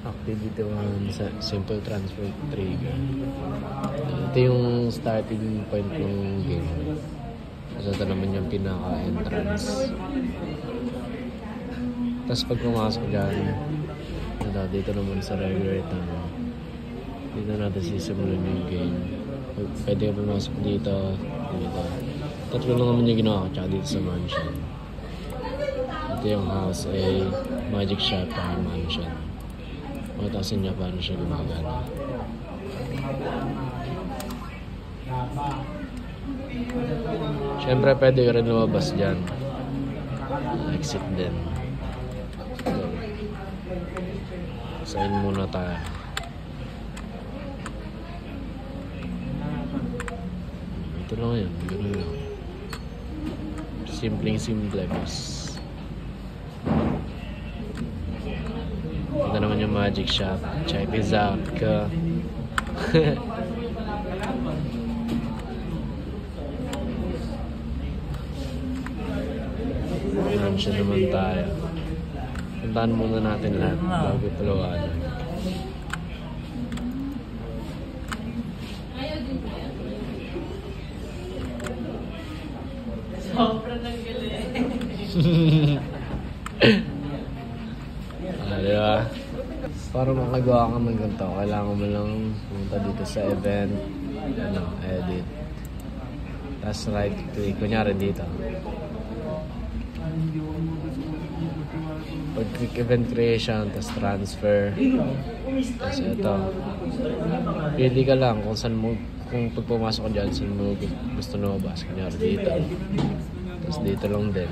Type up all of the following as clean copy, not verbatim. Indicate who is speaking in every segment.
Speaker 1: Activity 1 sa simple transfer trigger. Ito yung starting point ng game. So ito naman yung pinaka-entrance. Tapos pag pumasok dyan, dito naman sa regular time, dito natin sisimulan yung game. Pwede ka pumasok dito. Tatlo lang naman yung ginawa ko, tsaka dito sa mansion. Ito yung house A, magic shop, and mansion. Makatasin niya paano siya gumagana. Siyempre pwede ka rin lumabas dyan. Exit din. Sign muna tayo. Ito lang yun. Ganun lang. Simple boss. Ito naman yung magic shop. Check this out ka. Mansion naman tayo. Puntahan muna natin lahat bago palawanan.
Speaker 2: Sobrang ang galing.
Speaker 1: Diba? Para makagawa ka ng ganito, kailangan mo lang pumunta dito sa event, edit. Tapos right click, kunyari dito. Pag click event creation, tapos transfer. Tapos ito. Pili ka lang kung saan mo, kung pag pumasok ka dyan, saan mo gusto lumabas. Kunyari dito. Tapos dito lang din.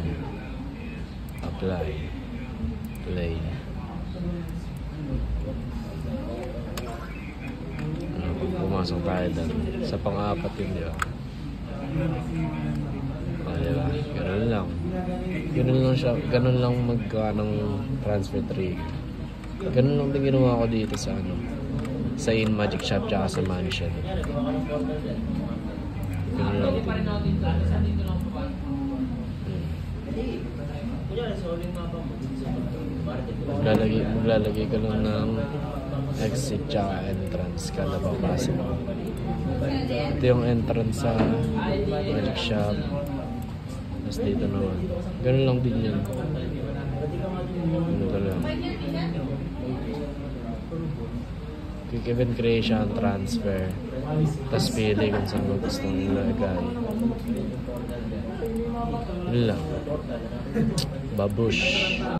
Speaker 1: Apply. Play. Pumasok tayo doon. Sa pang-apat yun, di ba? Diba? Ganun lang. Ganun lang siya. Ganun lang maggawa ng transfer tree. Ganun lang din ginawa ko dito sa sa In Magic Shop tsaka sa Mansion. Ganun lang din. Maglalagay ka lang ng exit tsaka entrance kada papasok. Ito yung entrance sa Magic Shop. Tapos dito naman. Ganun lang din yun. Ganun lang. Quick event creation, transfer. Tapos pili kung saan mo gusto nang ilagay. Yun lang. Babush.